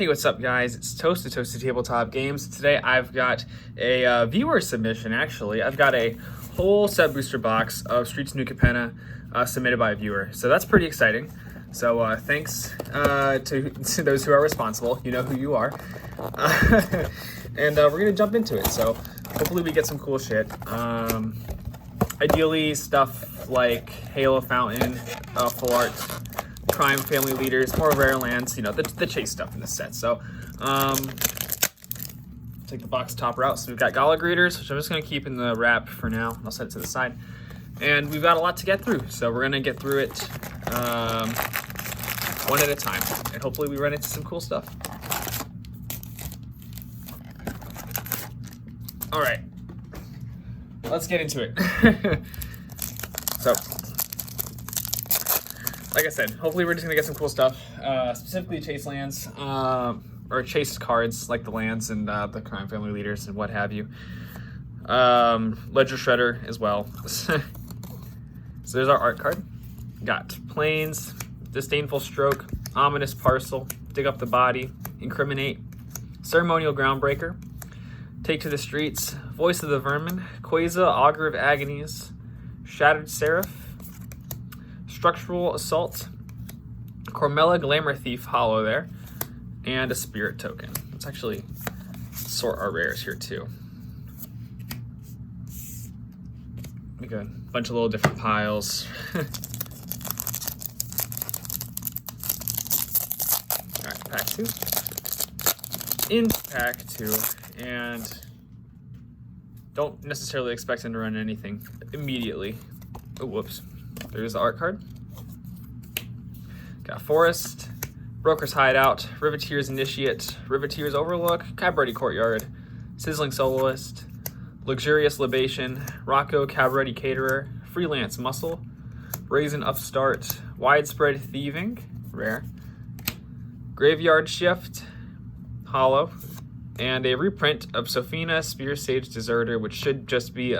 Hey, what's up, guys? It's Toast at ToastyTabletopGames. Today I've got a viewer submission, actually. I've got a whole set booster box of Streets New Capenna submitted by a viewer. So that's pretty exciting. So thanks to those who are responsible. You know who you are. And we're going to jump into it. So hopefully we get some cool shit. Ideally stuff like Halo Fountain, Full Art, Crime Family Leaders, more rare lands, you know, the chase stuff in this set. So, take the box topper out. So we've got Gala Greeters, which I'm just going to keep in the wrap for now. I'll set it to the side. And we've got a lot to get through. So we're going to get through it one at a time. And hopefully we run into some cool stuff. All right. Let's get into it. So, like I said, hopefully we're just gonna get some cool stuff, specifically chase lands, or chase cards like the lands and the Crime Family Leaders and what have you. Ledger Shredder as well. So there's our art card. Got Plains, Disdainful Stroke, Ominous Parcel, Dig Up the Body, Incriminate, Ceremonial Groundbreaker, Take to the Streets, Voice of the Vermin, Quasar, Augur of Agonies, Shattered Seraph, Structural Assault, Cormella Glamour Thief Hollow there, and a Spirit Token. Let's actually sort our rares here too. Make a bunch of little different piles. Alright, pack 2. Into pack 2, and don't necessarily expect him to run anything immediately. Oh, whoops. There's the art card. Got Forest, Broker's Hideout, Riveteer's Initiate, Riveteer's Overlook, Cabaret Courtyard, Sizzling Soloist, Luxurious Libation, Rocco Cabaret Caterer, Freelance Muscle, Brazen Upstart, Widespread Thieving, rare, Graveyard Shift, hollow, and a reprint of Sophina, Spear Sage Deserter, which should just be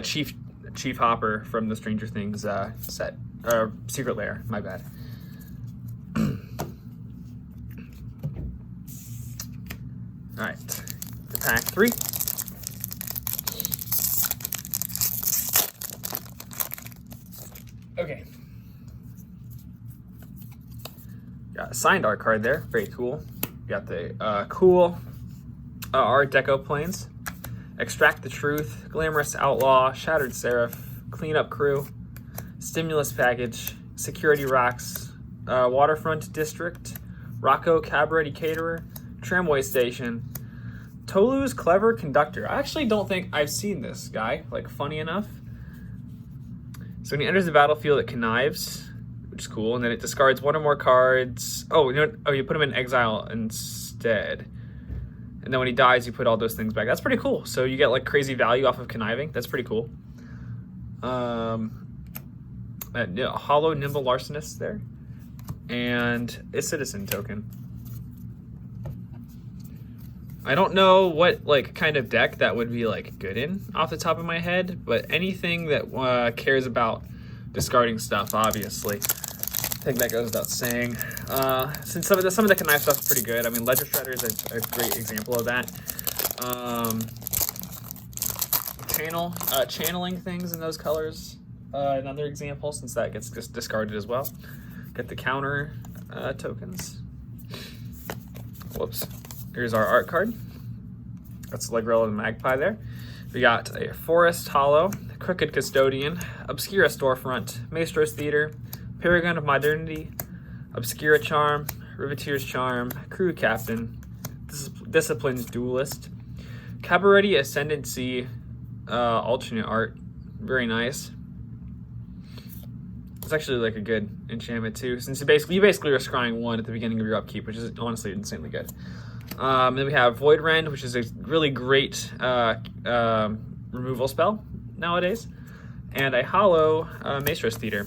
Chief Hopper from the Stranger Things set, or Secret Lair, my bad. All right, to pack 3. Okay. Got a signed art card there, very cool. Got the cool Art Deco planes. Extract the Truth, Glamorous Outlaw, Shattered Seraph, Cleanup Crew, Stimulus Package, Security Rocks, Waterfront District, Rocco Cabaret Caterer, Tramway Station, Tolu's Clever Conductor. I actually don't think I've seen this guy, like, funny enough. So when he enters the battlefield, it connives, which is cool, and then it discards one or more cards. Oh, you know, you put him in exile instead. And then when he dies, you put all those things back. That's pretty cool. So you get like crazy value off of conniving. That's pretty cool. Hollow Nimble Larcenist there. And a Citizen Token. I don't know what like kind of deck that would be like good in off the top of my head, but anything that cares about discarding stuff, obviously. I think that goes without saying. Since some of the connive stuff is pretty good. I mean, Ledger Shredder is a great example of that. Channeling things in those colors, another example, since that gets just discarded as well. Get the counter tokens. Whoops. Here's our art card. That's Legrella the Magpie there. We got a Forest Hollow, Crooked Custodian, Obscura Storefront, Maestro's Theater, Paragon of Modernity, Obscura Charm, Riveteer's Charm, Crew Captain, Discipline's Duelist, Cabaret Ascendancy, alternate art, very nice. It's actually like a good enchantment too, since you basically are scrying 1 at the beginning of your upkeep, which is honestly insanely good. Then we have Void Rend, which is a really great removal spell nowadays, and a hollow Maestro's Theater.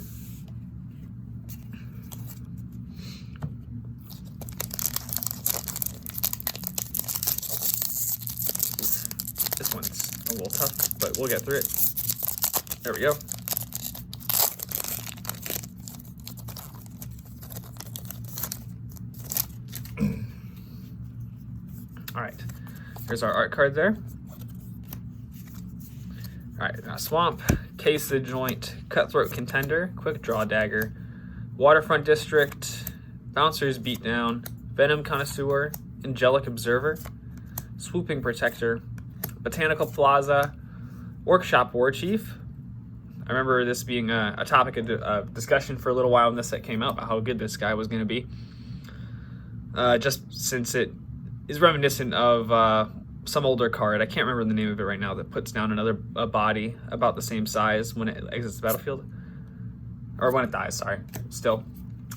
This one's a little tough, but we'll get through it. There we go. All right, here's our art card there. All right, Swamp, Case the Joint, Cutthroat Contender, Quick Draw Dagger, Waterfront District, Bouncer's Beatdown, Venom Connoisseur, Angelic Observer, Swooping Protector, Botanical Plaza, Workshop Warchief. I remember this being a topic of discussion for a little while when this set came out about how good this guy was going to be. Just since it is reminiscent of some older card, I can't remember the name of it right now, that puts down another body about the same size when it exits the battlefield. Or when it dies, sorry. Still.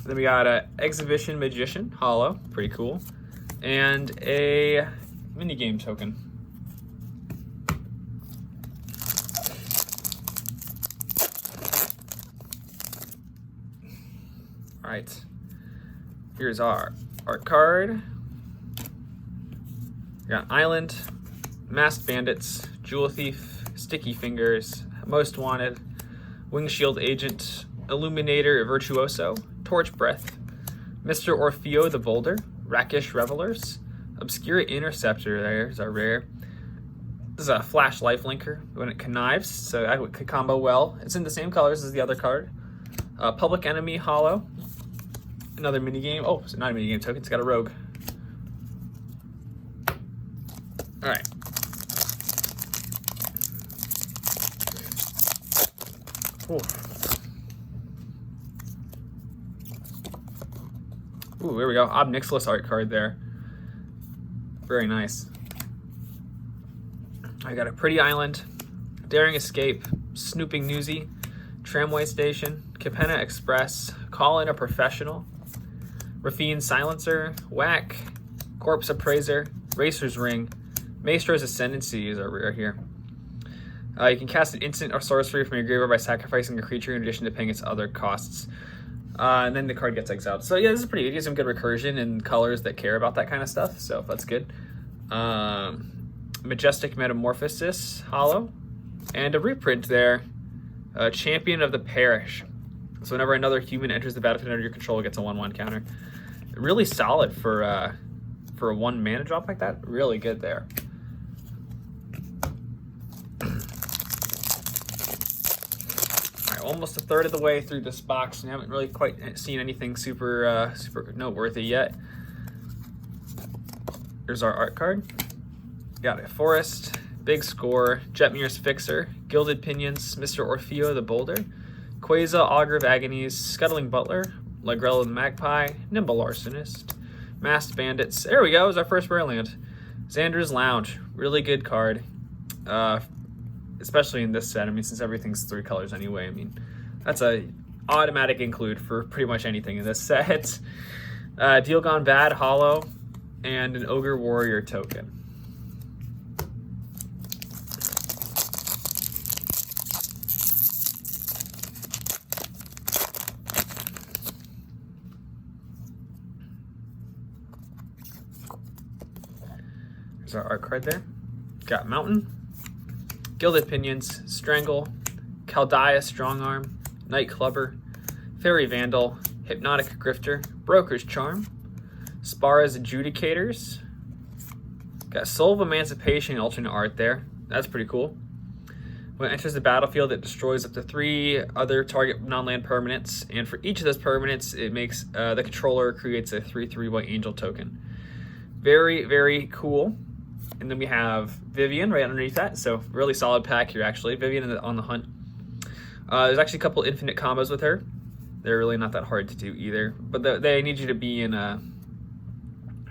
Then we got a Exhibition Magician, Hollow, pretty cool. And a minigame token. All right, here's our art card. We got Island, Masked Bandits, Jewel Thief, Sticky Fingers, Most Wanted, Wingshield Agent, Illuminator Virtuoso, Torch Breath, Mr. Orfeo the Boulder, Rakish Revelers, Obscura Interceptor, there's our rare. This is a Flash Lifelinker when it connives, so that could combo well. It's in the same colors as the other card. Public Enemy Hollow, another minigame. Oh, it's not a minigame token, it's got a rogue. All right. Ooh, there we go. Obnixilis art card there. Very nice. I got a Pretty Island, Daring Escape, Snooping Newsy, Tramway Station, Capenna Express, Call in a Professional, Rafine Silencer, Whack, Corpse Appraiser, Racer's Ring, Maestro's Ascendancy is our rare here. You can cast an instant or sorcery from your graveyard by sacrificing a creature in addition to paying its other costs. And then the card gets exiled. So yeah, this is pretty good. You get some good recursion and colors that care about that kind of stuff, so that's good. Majestic Metamorphosis, Hollow, and a reprint there, Champion of the Parish. So whenever another human enters the battlefield under your control, it gets a 1/1 counter. Really solid for a 1 mana drop like that. Really good there. Almost a third of the way through this box and haven't really quite seen anything super noteworthy yet. Here's our art card. Got a Forest, Big Score, Jetmir's Fixer, Gilded Pinions, Mr. Orfeo the Boulder, Quasar Augur of Agonies, Scuttling Butler, Lagrella the Magpie, Nimble Arsonist, Masked Bandits. There we go, is our first rare land. Xander's Lounge, really good card. Especially in this set. I mean, since everything's 3 colors anyway, I mean, that's a automatic include for pretty much anything in this set. Deal Gone Bad, Hollow, and an Ogre Warrior token. There's our art card there. Got Mountain, Gilded Pinions, Strangle, Chaldea Strongarm, Night Clubber, Fairy Vandal, Hypnotic Grifter, Broker's Charm, Spara's Adjudicators. Got Soul of Emancipation alternate art there. That's pretty cool. When it enters the battlefield, it destroys up to 3 other target non-land permanents, and for each of those permanents, it makes the controller creates a 3/3 white angel token. Very, very cool. And then we have Vivian right underneath that, so really solid pack here actually. Vivian on the hunt. There's actually a couple infinite combos with her. They're really not that hard to do either, but they need you to be in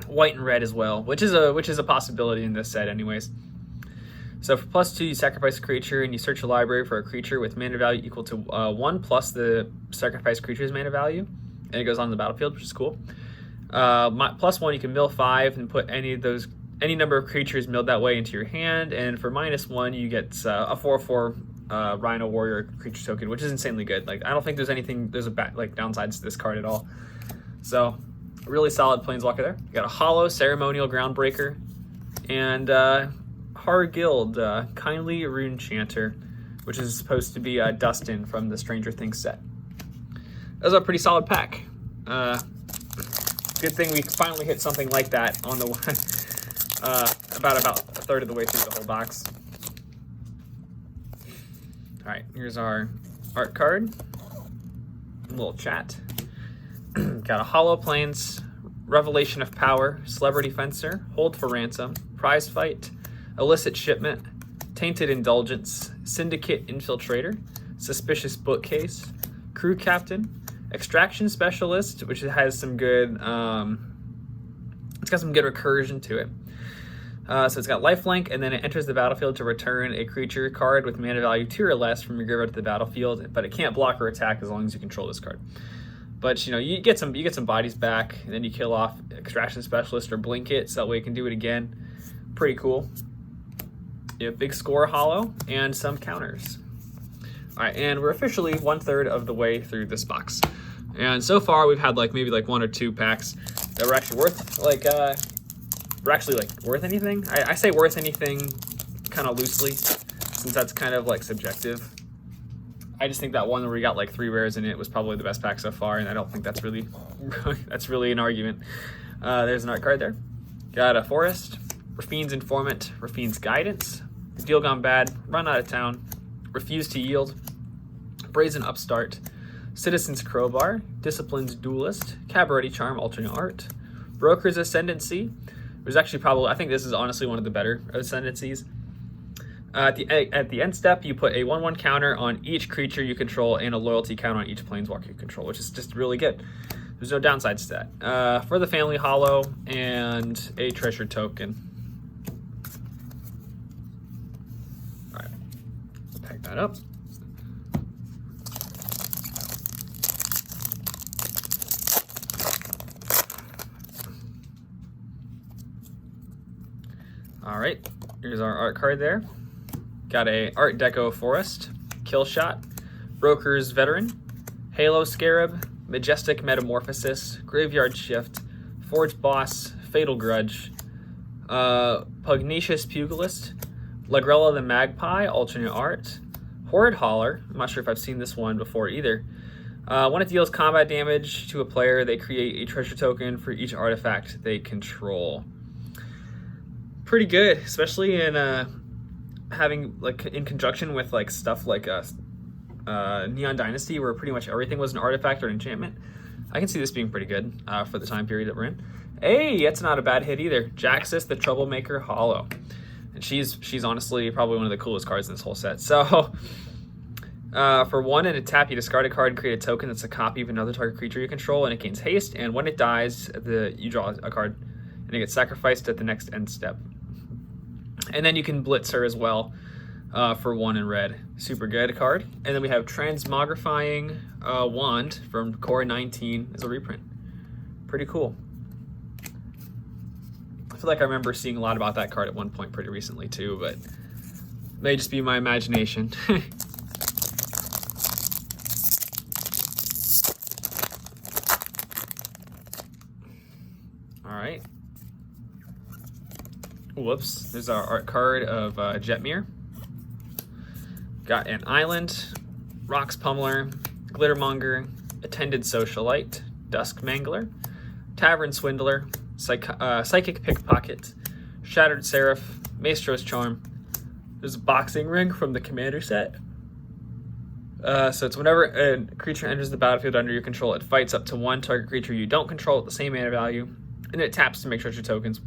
white and red as well, which is a possibility in this set anyways. So for +2, you sacrifice a creature and you search a library for a creature with mana value equal to 1 plus the sacrificed creature's mana value, and it goes on the battlefield, which is cool. +1, you can mill 5 and put any number of creatures milled that way into your hand, and for -1 you get a 4/4 Rhino Warrior creature token, which is insanely good. Like, I don't think there's downsides to this card at all. So really solid Planeswalker there. You got a Hollow, Ceremonial Groundbreaker, and Hargild, Kindly Rune Chanter, which is supposed to be Dustin from the Stranger Things set. That was a pretty solid pack. Good thing we finally hit something like that on the about a third of the way through the whole box. All right, here's our art card. A little chat. Got a Hollow Plains, Revelation of Power, Celebrity Fencer, Hold for Ransom, Prize Fight, Illicit Shipment, Tainted Indulgence, Syndicate Infiltrator, Suspicious Bookcase, Crew Captain, Extraction Specialist, which has some good, it's got some good recursion to it. So it's got lifelink, and then it enters the battlefield to return a creature card with mana value 2 or less from your graveyard to the battlefield, but it can't block or attack as long as you control this card. But you know, you get some bodies back, and then you kill off Extraction Specialist or blink it, so that way you can do it again. Pretty cool. You have big score hollow and some counters. All right, and we're officially 1/3 of the way through this box, and so far we've had maybe 1 or 2 packs that were actually worth worth anything. I say worth anything kind of loosely, since that's kind of subjective. I just think that one where we got 3 rares in it was probably the best pack so far, and I don't think that's really an argument. There's an art card there. Got a Forest, Rafine's Informant, Rafine's Guidance, Deal Gone Bad, Run Out of Town, Refuse to Yield, Brazen Upstart, Citizen's Crowbar, Discipline's Duelist, Cabaret Charm, Alternate Art, Broker's Ascendancy. There's actually I think this is honestly one of the better Ascendancies. At the end step, you put a 1/1 counter on each creature you control and a loyalty counter on each planeswalker you control, which is just really good. There's no downsides to that. For the family hollow and a treasure token. All right, pack that up. All right, here's our art card there. Got a Art Deco Forest, Kill Shot, Broker's Veteran, Halo Scarab, Majestic Metamorphosis, Graveyard Shift, Forge Boss, Fatal Grudge, Pugnacious Pugilist, Lagrella the Magpie, Alternate Art, Horrid Hauler. I'm not sure if I've seen this one before either. When it deals combat damage to a player, they create a treasure token for each artifact they control. Pretty good, especially in having in conjunction with stuff like Neon Dynasty, where pretty much everything was an artifact or an enchantment. I can see this being pretty good for the time period that we're in. Hey, that's not a bad hit either. Jaxis the Troublemaker Hollow, and she's honestly probably one of the coolest cards in this whole set. So for 1 and a tap, you discard a card and create a token that's a copy of another target creature you control, and it gains haste. And when it dies, you draw a card, and it gets sacrificed at the next end step. And then you can blitz her as well for 1 in red. Super good card. And then we have Transmogrifying Wand from Core 19 as a reprint. Pretty cool. I feel like I remember seeing a lot about that card at one point pretty recently too, but it may just be my imagination. All right. Whoops, there's our art card of Jetmir. Got an Island, Rocks Pummeler, Glittermonger, Attended Socialite, Dusk Mangler, Tavern Swindler, Psychic Pickpocket, Shattered Seraph, Maestro's Charm. There's a Boxing Ring from the Commander set. So it's whenever a creature enters the battlefield under your control, it fights up to 1 target creature you don't control at the same mana value. And it taps to make treasure tokens,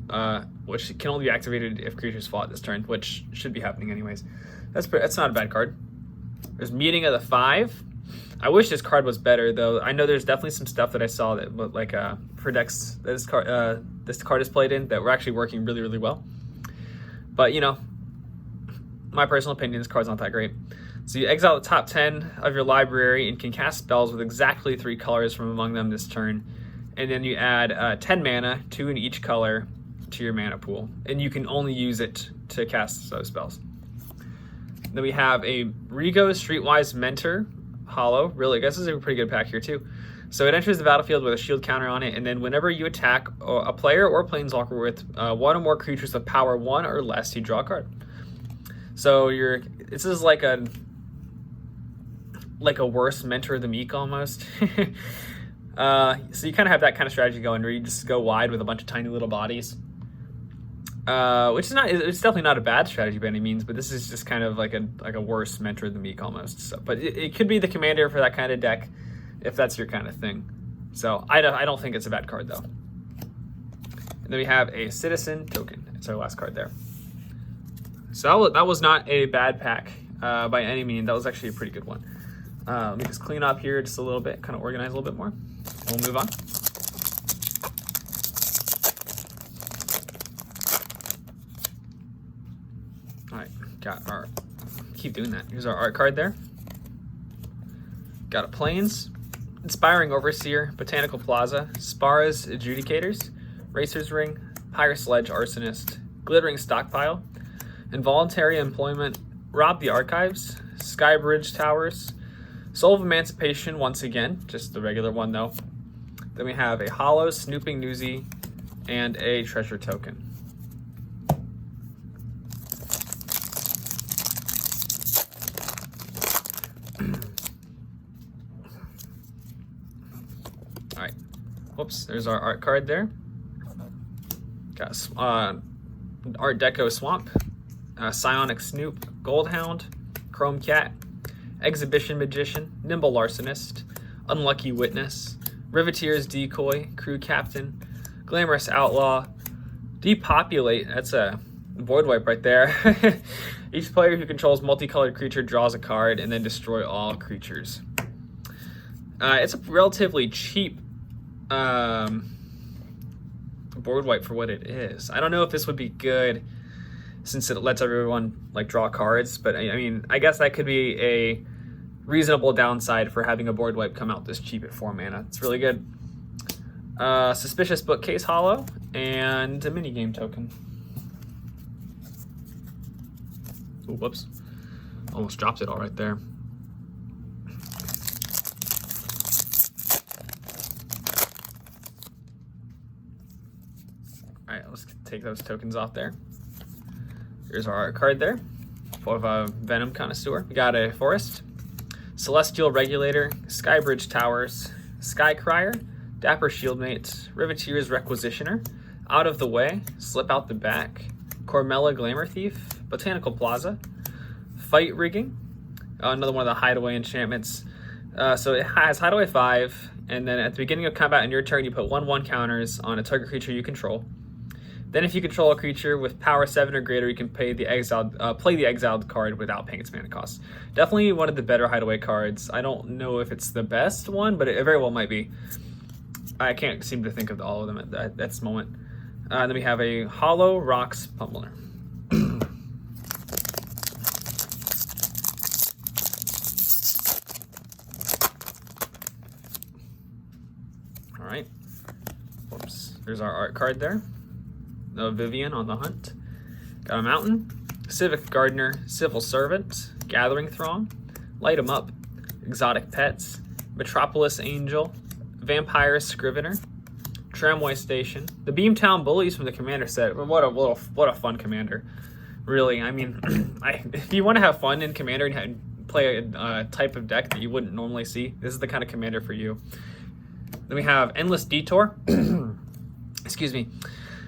which can only be activated if creatures fought this turn, which should be happening anyways. That's not a bad card. There's Meeting of the 5. I wish this card was better, though. I know there's definitely some stuff that I saw that, for decks that this card is played in that were actually working really, really well. But my personal opinion, this card's not that great. So you exile the top 10 of your library and can cast spells with exactly 3 colors from among them this turn. And then you add 10 mana, 2 in each color, to your mana pool. And you can only use it to cast those spells. Then we have a Rigo Streetwise Mentor Hollow. Really, I guess this is a pretty good pack here too. So it enters the battlefield with a shield counter on it, and then whenever you attack a player or planeswalker with 1 or more creatures with power 1 or less, you draw a card. So this is like a worse Mentor of the Meek almost. So you kind of have that kind of strategy going where you just go wide with a bunch of tiny little bodies. which is not, it's definitely not a bad strategy by any means, but this is just kind of like a worse Mentor of the Meek almost. So, but it could be the commander for that kind of deck if that's your kind of thing. So I don't think it's a bad card though. And then we have a Citizen Token. It's our last card there. So that was not a bad pack by any means. That was actually a pretty good one. Let me just clean up here just a little bit, kind of organize a little bit more. And we'll move on. All right, got our, keep doing that. Here's our art card there. Got a Plains, Inspiring Overseer, Botanical Plaza, Spara's Adjudicators, Racer's Ring, Pyre Sledge Arsonist, Glittering Stockpile, Involuntary Employment, Rob the Archives, Skybridge Towers, Soul of Emancipation once again, just the regular one though. Then we have a Hollow, Snooping Newsy, and a Treasure Token. All right, whoops, there's our art card there. Got Art Deco Swamp, Psionic Snoop, Goldhound, Chrome Cat, Exhibition Magician, Nimble Larcenist, Unlucky Witness, Riveteer's Decoy, Crew Captain, Glamorous Outlaw, Depopulate, that's a void wipe right there. Each player who controls multicolored creature draws a card and then destroy all creatures. It's a relatively cheap board wipe for what it is. I don't know if this would be good since it lets everyone like draw cards, but I mean, I guess that could be a reasonable downside for having a board wipe come out this cheap at 4 mana. It's really good. Suspicious Bookcase Hollow and a minigame token. Ooh, whoops. Almost dropped it all right there. All right, let's take those tokens off there. Here's our art card there of a Venom Connoisseur. We got a Forest, Celestial Regulator, Skybridge Towers, Skycrier, Dapper Shieldmate, Riveteer's Requisitioner, Out of the Way, Slip Out the Back, Cormella Glamour Thief, Botanical Plaza, Fight Rigging, another one of the Hideaway enchantments. So it has Hideaway 5, and then at the beginning of combat in your turn, you put 1/1 counters on a target creature you control. Then if you control a creature with power 7 or greater, you can play the exiled card without paying its mana cost. Definitely one of the better Hideaway cards. I don't know if it's the best one, but it very well might be. I can't seem to think of all of them at this moment. Then we have a Hollow Rocks Pummeler. All right. Whoops. There's our art card there. Vivian on the Hunt. Got a Mountain, Civic Gardener, Civil Servant, Gathering Throng, Light 'em Up, Exotic Pets, Metropolis Angel, Vampire Scrivener, Tramway Station, the Beamtown Bullies from the Commander set. What a fun commander, really. I mean, if you want to have fun in Commander and play a type of deck that you wouldn't normally see, this is the kind of commander for you. Then we have Endless Detour. Excuse me.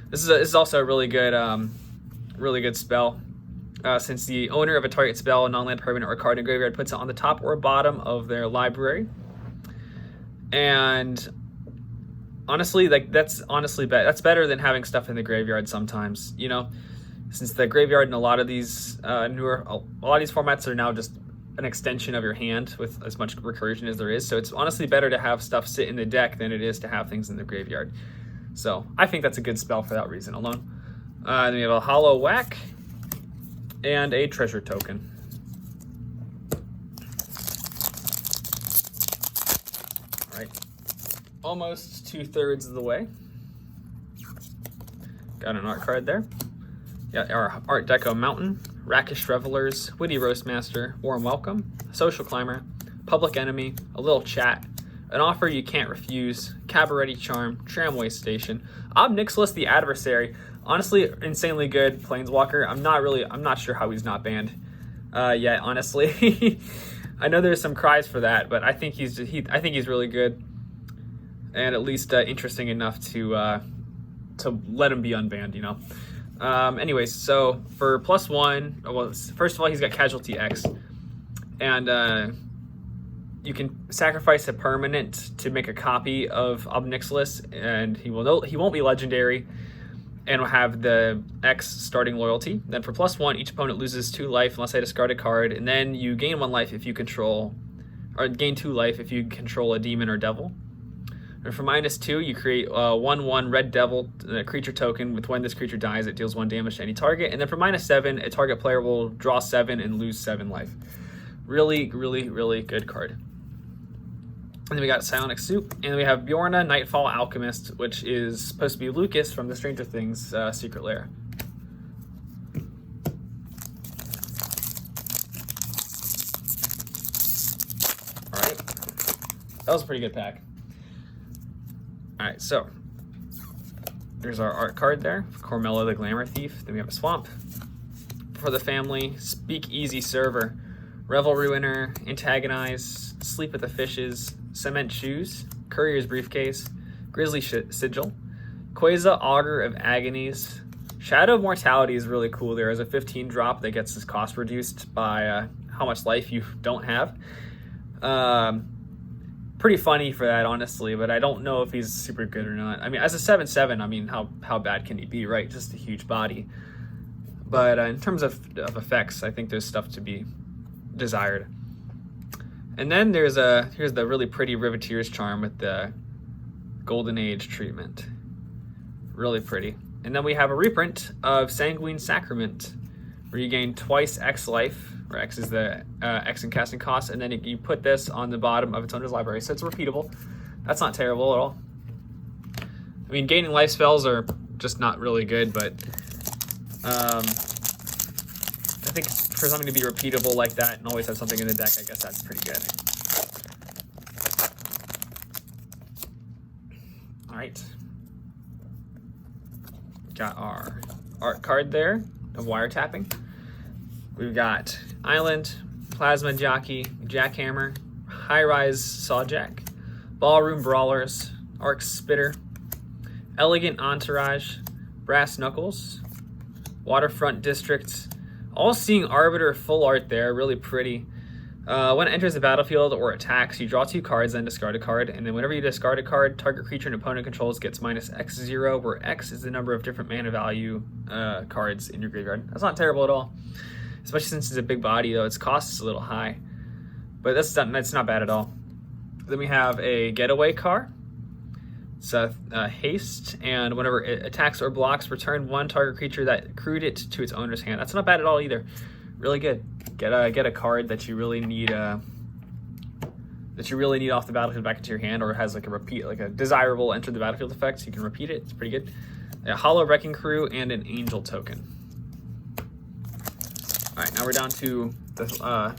This is also a really good spell. Since the owner of a target spell, non-land permanent or card in graveyard puts it on the top or bottom of their library. And honestly, like that's better than having stuff in the graveyard sometimes. You know, since the graveyard in a lot of these formats are now just an extension of your hand with as much recursion as there is. So it's honestly better to have stuff sit in the deck than it is to have things in the graveyard. So I think that's a good spell for that reason alone. Then we have a Hollow Whack and a Treasure Token. All right, almost 2/3 of the way. Got an art card there. Got our Art Deco Mountain, Rakish Revelers, Witty Roastmaster, Warm Welcome, Social Climber, Public Enemy, A Little Chat, An Offer You Can't Refuse, Cabaret Charm, Tramway Station, Ob Nixilis the Adversary. Honestly, insanely good Planeswalker. I'm not sure how he's not banned yet, honestly. I know there's some cries for that, but I think he's really good, and at least interesting enough to let him be unbanned, you know. Anyways, so for +1, well, first of all, he's got Casualty X, and you can sacrifice a permanent to make a copy of Obnixilis, and he won't be legendary, and will have the X starting loyalty. Then for +1, each opponent loses 2 life unless I discard a card, and then you gain 1 life if you control, or gain 2 life if you control a demon or devil. And for -2, you create a 1/1 red devil creature token with when this creature dies, it deals 1 damage to any target. And then for -7, a target player will draw 7 and lose 7 life. Really, really, really good card. And then we got Psionic Soup, and then we have Bjorna, Nightfall Alchemist, which is supposed to be Lucas from the Stranger Things Secret Lair. All right, that was a pretty good pack. All right, so there's our art card there, Cormella the Glamour Thief. Then we have a Swamp for the family, Speak Easy Server, Revel Ruiner, Antagonize, Sleep with the Fishes, Cement Shoes, Courier's Briefcase, Grizzly Sigil, Quasar Augur of Agonies. Shadow of Mortality is really cool. There is a 15 drop that gets this cost reduced by how much life you don't have. Pretty funny for that, honestly, but I don't know if he's super good or not. I mean, as a 7/7, I mean, how bad can he be, right? Just a huge body. But in terms of effects, I think there's stuff to be desired. And then here's the really pretty Riveteer's Charm with the Golden Age treatment. Really pretty. And then we have a reprint of Sanguine Sacrament, where you gain twice X life, where X is the X in casting cost, and then you put this on the bottom of its owner's library, so it's repeatable. That's not terrible at all. I mean, gaining life spells are just not really good, but I think for something to be repeatable like that and always have something in the deck, I guess that's pretty good. All right. Got our art card there of wiretapping. We've got Island, Plasma Jockey, Jackhammer, High Rise Sawjack, Ballroom Brawlers, Arc Spitter, Elegant Entourage, Brass Knuckles, Waterfront District, All-Seeing Arbiter full art there, really pretty. When it enters the battlefield or attacks, you draw 2 cards, then discard a card, and then whenever you discard a card, target creature an opponent controls gets -X0, where X is the number of different mana value cards in your graveyard. That's not terrible at all, especially since it's a big body, though its cost is a little high. But that's not bad at all. Then we have a Getaway car. It's haste, and whenever it attacks or blocks, return 1 target creature that accrued it to its owner's hand. That's not bad at all either. Really good. Get a card that you really need off the battlefield back into your hand, or has like a desirable enter the battlefield effect, so you can repeat it. It's pretty good. A Hollow Wrecking Crew and an Angel token. All right, now we're down to the